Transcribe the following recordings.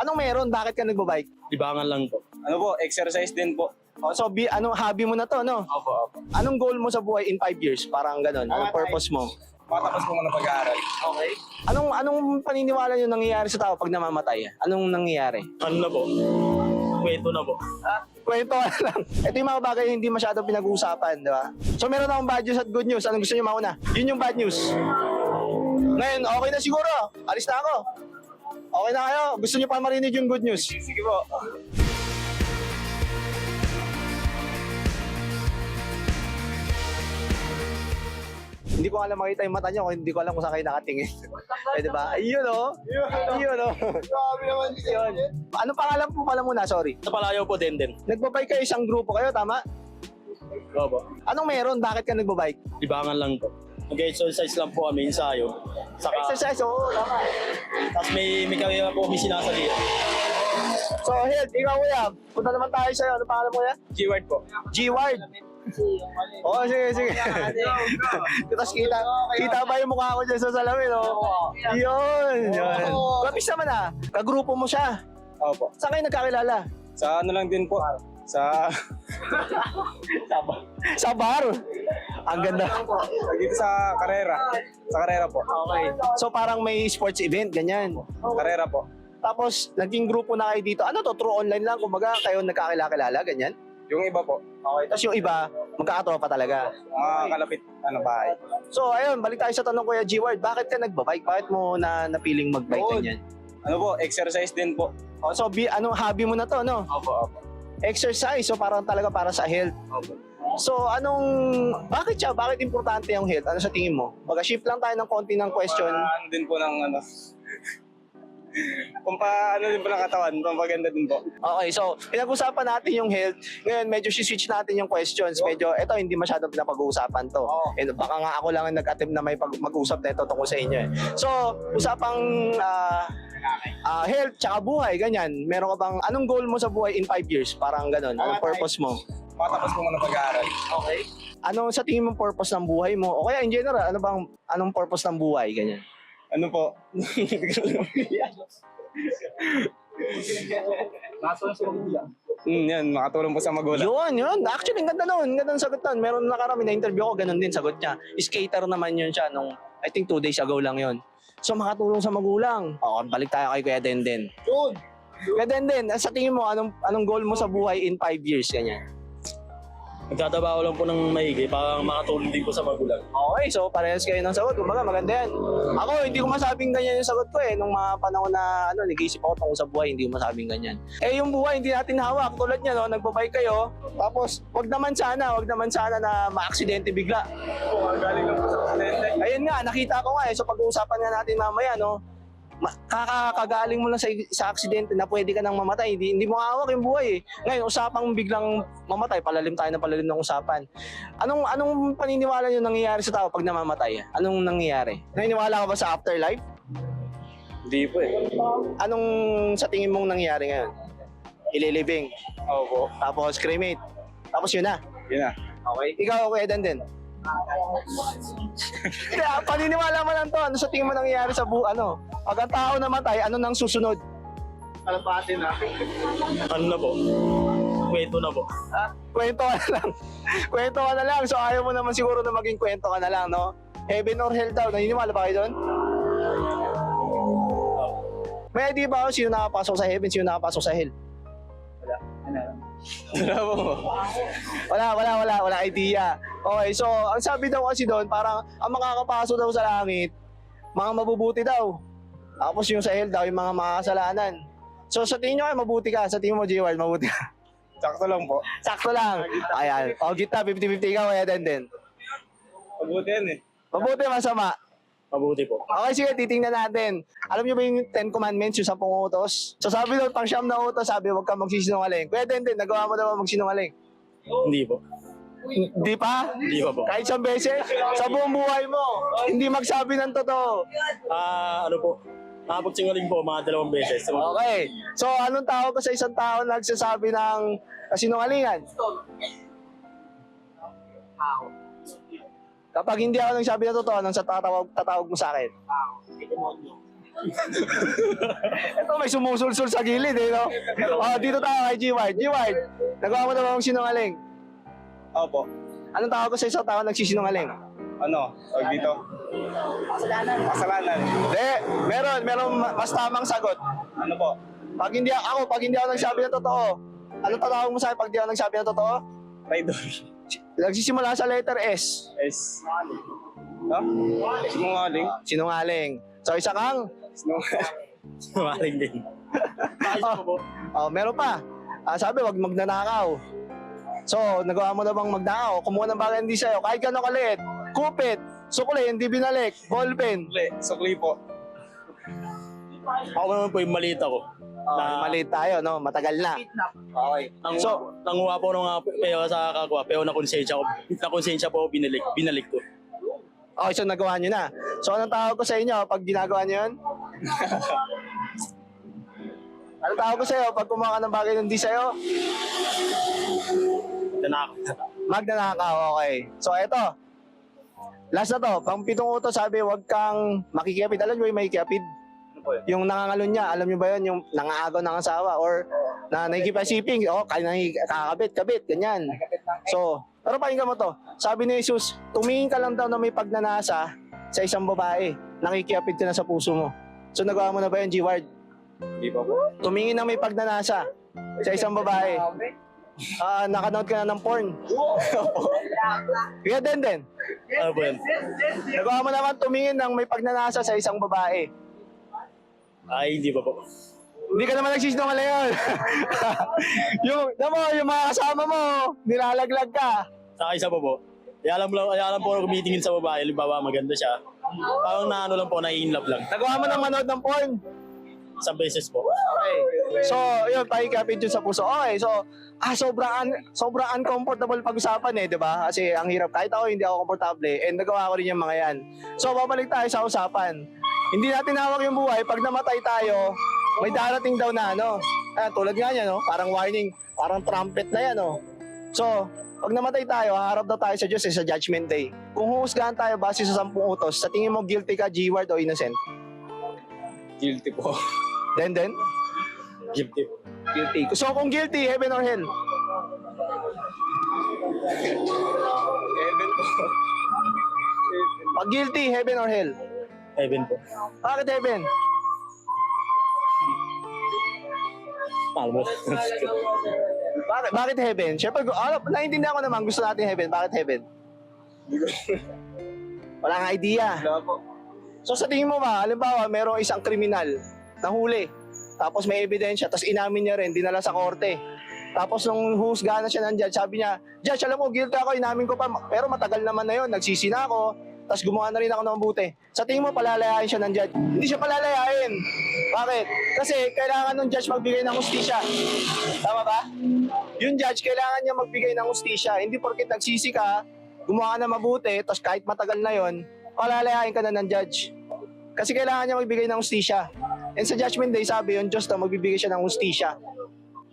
Anong meron? Bakit ka nagbabike? Libangan lang po. Ano po, exercise din po. Oh, so, anong hobby mo na to, no? Opo. Anong goal mo sa buhay in 5 years? Parang ganun. Anong purpose mo? Matapos po muna pag-aaral. Okay. Anong paniniwala nyo nangyayari sa tao pag namamatay? Anong nangyayari? Ano na po? Kwento na po. Kwento ka na lang. Ito yung mga bagay hindi masyadong pinag-uusapan, di ba? So meron akong bad news at good news. Anong gusto nyo mauna? Yun yung bad news. Ngayon, okay na siguro. Alis na ako. Okay na kayo. Gusto nyo pa marinig yung good news? Sige po. Hindi ko alam makita yung mata nyo kung hindi ko alam kung saan kayo nakatingin. Eh, di ba? Ayun, oh. Ayun, oh. Grabe naman Yun. Ano pangalan po pala muna? Sorry. Sa palayaw po, Denden. Nagbabike kayo isang grupo kayo, tama? Opo. Anong meron? Bakit ka nagbabike? Libangan lang po. Nag-exercise lang po kami, ensayo. Saka, Exercise, oo, tama. tapos may kami po may sinasalihan. So, Hild, ikaw kuya, punta naman tayo sa'yo. Ano pangalan mo kuya? G-word po. G-Ward. Oo, sige. Tapos kita ba yung mukha ko dyan sa salamin, oh? Yun. Kapis naman ah. Kagrupo mo siya. Opo. Saan kayo nagkakilala? Sa ano lang din po. Sa... Sa bar. Ang ganda. Dito sa karera. Sa karera po. Okay. So parang may sports event, ganyan. Karera po. Tapos naging grupo na kayo dito. Ano to? True online lang? Kumbaga kayo nagkakilala, ganyan? Yung iba po. Okay. Tapos yung iba, magkakatopa talaga. Mga kalapit bahay. So ayun, balik tayo sa tanong Kuya G-Ward. Bakit ka nagbabike? Bakit mo napiling magbike Oo. ganyan? Ano po, exercise din po. Oh, so anong hobby mo na to, no? Opo. Exercise. So parang talaga para sa health. Opo. So bakit siya? Bakit importante yung health? Ano sa tingin mo? Mag-shift lang tayo ng konti ng question. Ano din po ng ano. Kung paano din po ng katawan, pampaganda din po. Okay, so pinag-usapan natin yung health. Ngayon, medyo switch natin yung questions. Medyo, ito hindi masyadong pinapag-uusapan to. Oo. And baka nga ako lang ang nag-attempt na may mag-usap na ito tungkol sa inyo. So, usapang health tsaka buhay, ganyan. Meron ka bang, anong goal mo sa buhay in 5 years? Parang ganun, anong purpose mo? Matapos po muna pag-aaral. Okay. Anong sa tingin mong purpose ng buhay mo? O kaya in general, anong purpose ng buhay, ganyan? Ano po? Yan, makatulong po sa magulang. Yun. Actually, ang ganda nun. Ang ganda ng sagot nun. Meron nakarami na interview ko, ganun din sagot niya. Skater naman yun siya nung, I think 2 days ago lang yun. So, makatulong sa magulang. O, balik tayo kay Kuya Denden. Yun! Kuya Denden, sa tingin mo, anong goal mo sa buhay in 5 years, ganyan? Nagtatrabaho lang po ng maigi para makatulong din po sa magulang. Okay, so parehas kayo ng sagot. Kumbaga, maganda yan. Ako, hindi ko masabing ganyan yung sagot ko eh. Nung mga panahon na nag-iisip ako tungkol sa buhay, hindi ko masabing ganyan. Eh, yung buhay, hindi natin hawak. Tulad niya, no, nagbabike kayo. Tapos, wag naman sana na ma-aksidente bigla. Galing lang po sa presidente. Ayun nga, nakita ko nga eh. So, pag-uusapan nga natin mamaya, no, kakagaling mo lang sa aksidente na pwede ka nang mamatay. Hindi mo hawak yung buhay eh. Ngayon, usapang biglang mamatay, palalim tayo ng usapan. Anong paniniwala nyo nangyayari sa tao pag namamatay? Anong nangyayari? Naniniwala ka ba sa afterlife? Hindi po eh. Anong sa tingin mong nangyayari ngayon? Ililibing. Opo. Tapos cremate. Tapos yun na. Yun na. Okay. Ikaw, okay, Denden. Kaya paniniwala mo lang to. Ano sa tingin mo nangyayari sa pag ang tao namatay, ano nang susunod? Kalapati na. Ano na po? Kwento na po. Kwento ka na lang. Kwento ka na lang. So ayaw mo naman siguro na maging kwento ka na lang, no? Heaven or hell daw. Naniniwala ba kayo doon? May idea ba sino nakapasok sa heaven, sino nakapasok sa hell? Wala idea. Okay, so ang sabi daw kasi doon, parang ang makakapasok daw sa langit, mga mabubuti daw. Tapos yung sa hell daw, yung mga makakasalanan. So sa tingin nyo kayo, mabuti ka. Sa tingin mo, G-Ward, mabuti ka. Sakto lang po. Sakto lang. Ayan. O, gitna, 50-50 ikaw, kaya din. Mabuti yan eh. Mabuti, masama. Mabuti po. Okay, sige, titingnan natin. Alam niyo ba yung 10 commandments, yung 10 utos? So sabi doon, pang siyam na utos, sabi, huwag kang magsisinungaling. Kuya din, nagawa mo daw magsinungaling. Hindi po. Di pa? Hindi pa po. Kahit isang beses, sa buong buhay mo, hindi magsabi ng totoo. Ano po? Nakapagsingaling po mga 2 beses. Okay. So, anong tawag ko sa isang tao na nagsasabi ng kasinungalingan? Kapag hindi ako nagsabi ng totoo, anong tatawag mo sa akin? Ito may sumusulsul sa gilid eh, no? Dito tayo kay G-Ward. G-Ward, nagawa mo na ba ang sinungaling? Opo. Anong tawag ko sa isang tao nagsisinungaling? Ano? Tawag dito? Kasalanan. Hindi, meron mas tamang sagot. Ano po? Pag hindi ako nagsabi ng totoo, anong tatawag mo sa akin pag hindi ako nagsabi ng totoo? Traidor. Nagsisimula sa letter S. S. Ha? Sinungaling? Sinungaling. So isa kang? Maring din. Meron pa. Sabi, wag magnanakaw. So, nagawa mo na bang magnakaw? Kumuha ng bagay hindi sa'yo. Kahit gano'ng kaliit. Kupit. Sukli, hindi binalik. Ballpen. Sukli po. Ako naman po yung maliit ako. Maliit tayo, no? Matagal na. Okay. So, Nanguha po ng mga peo sa kakwa, peo na konsensya po, binalik ko. okay, so nagawa nyo na. So, anong tawag ko sa inyo pag ginagawa nyo yun? Anong tawag ko sa'yo pag kumuha ka ng bagay na hindi sa'yo? Magnanakaw, okay. So, eto. Last na to. Pang 7 utos, sabi, wag kang makikiapid. Alam nyo yung makikiapid? Ano po yun? Yung nangangalon niya, alam nyo ba yun? Yung nangaagaw ng asawa or na nakikipasiping, kakabit, ganyan. So, pero pakinggan mo to. Sabi ni Jesus, tumingin ka lang daw na may pagnanasa sa isang babae. Nakikiapid ka na sa puso mo. So, nagawa mo na ba yun, G-Ward? Hindi pa po. Tumingin na may pagnanasa sa isang babae. Nakanood ka na ng porn. Kaya din. Ano po yun? Nagawa mo naman tumingin ng may pagnanasa sa isang babae. Ay, hindi pa po. Hindi ka naman nagsisinungaling yun. yung mga kasama mo, nilalaglag ka. Saka isa pa po. Alam po ako kumitingin sa babae, halimbawa maganda siya. Parang naano lang po, nai-inlove lang. Nagawa mo ng manood ng porn. Isang beses po. Okay. So, yun, pakikapit yun sa puso. Okay, so, sobrang uncomfortable pag-usapan eh, di ba? Kasi ang hirap. Kahit ako, hindi ako komportable. And nagawa ko rin yung mga yan. So, babalik tayo sa usapan. Hindi natin hawak yung buhay. Pag namatay tayo, may darating daw na, ano? Tulad nga niya, no? Parang warning, parang trumpet na yan, no? So, pag namatay tayo, haharap daw tayo sa Diyos sa Judgment Day. Kung huhusgahan tayo base sa 10 utos, sa tingin mo guilty ka, G-Ward o innocent? Guilty po. Then? Guilty. Guilty. So kung guilty, heaven or hell? Heaven po. Pag guilty, heaven or hell? Heaven po. Bakit heaven? Paano mo? Bakit heaven? Siyempre, naiintindihan ko naman, gusto natin heaven. Bakit heaven? Wala nga idea. Wala po. So sa tingin mo ba, halimbawa, merong isang kriminal na huli, tapos may ebidensya, tapos inamin niya rin, dinala sa korte. Tapos nung husgahan na siya ng judge, sabi niya, Judge, alam mo, guilty ako, inamin ko pa, pero matagal naman na yun, nagsisina ako, tapos gumawa na rin ako ng mabuti. Sa tingin mo, palalayain siya ng judge? Hindi siya palalayain. Bakit? Kasi kailangan ng judge magbigay ng hustisya. Tama ba? Yung judge, kailangan niya magbigay ng hustisya. Hindi porket nagsisi ka, gumawa ka na mabuti, tapos kahit matagal na yon, palalayain ka na ng judge. Kasi kailangan niya magbigay ng hustisya. And sa Judgment Day, sabi yung Diyos na magbibigay siya ng hustisya.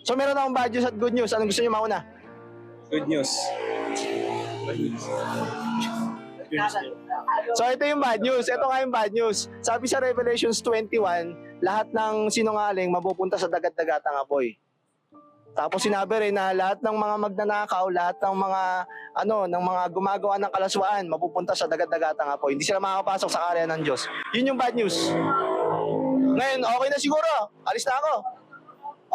So meron akong bad news at good news. Anong gusto niyo mauna? Good news. So ito yung bad news. Ito nga yung bad news. Sabi sa Revelations 21, lahat ng sinungaling mapupunta sa dagat-dagatang apoy. Tapos sinabi rin na lahat ng mga magnanakaw, lahat ng mga gumagawa ng kalaswaan, mapupunta sa dagat-dagatang apoy. Hindi sila makakapasok sa karya ng Diyos. Yun yung bad news. Ngayon, okay na siguro. Alis na ako.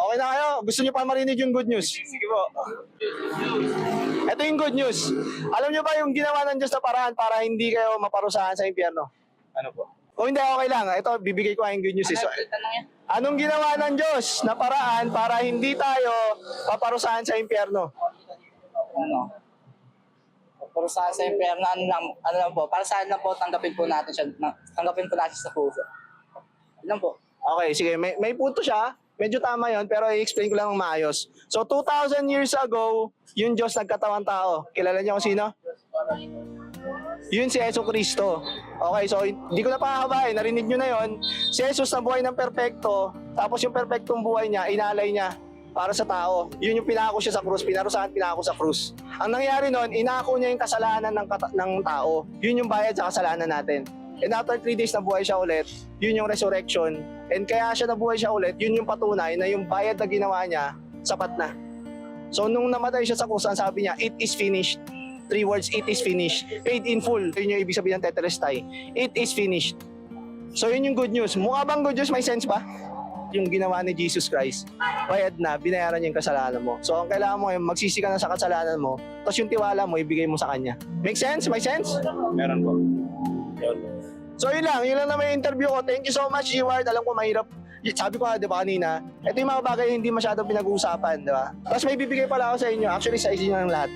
Okay na kayo? Gusto niyo pa marinig yung good news? Sige po. Ito yung good news. Alam niyo ba yung ginawa ng Diyos na paraan para hindi kayo maparusahan sa impyerno? Ano po? Kung hindi, okay lang. Ito, bibigay ko yung good news. Anong ginawa ng Diyos na paraan para hindi tayo paparusahan sa impyerno? Ano? Pero sa impyerno, ano lang po, para saan lang po tanggapin po natin siya sa puso. Ano po? Okay, sige. May punto siya. Medyo tama yon, pero i-explain ko lang ng maayos. So, 2,000 years ago, yung Diyos nagkatawang tao. Kilala niyo kung sino? Yun si Yesu Cristo. Okay, so hindi ko na pahabain, narinig nyo na yon. Si Jesus na buhay ng perpekto, tapos yung perpektong buhay niya, inalay niya para sa tao. Yun yung pinako siya sa krus, pinarusahan pinako sa krus. Ang nangyari nun, inako niya yung kasalanan ng tao. Yun yung bayad sa kasalanan natin. And after 3 days nabuhay siya ulit, yun yung resurrection. And kaya siya nabuhay siya ulit, yun yung patunay na yung bayad na ginawa niya, sapat na. So nung namatay siya sa krus, ang sabi niya, it is finished. 3 words, it is finished. Paid in full. Yun yung ibig sabihin ng tetelestai. It is finished. So yun yung good news. Mukha bang good news? May sense ba? Yung ginawa ni Jesus Christ, bayad na, binayaran niya yung kasalanan mo. So ang kailangan mo ay magsisi ka na sa kasalanan mo, tapos yung tiwala mo, ibigay mo sa Kanya. Make sense? May sense? Meron po. So yun lang naman yung interview ko. Thank you so much, Eward. Alam ko mahirap. Sabi ko di ba kanina, ito yung mga bagay na hindi masyadong pinag-uusapan, di ba? Tapos may bibigay pala ako sa inyo. Actually, sa inyo ng lahat.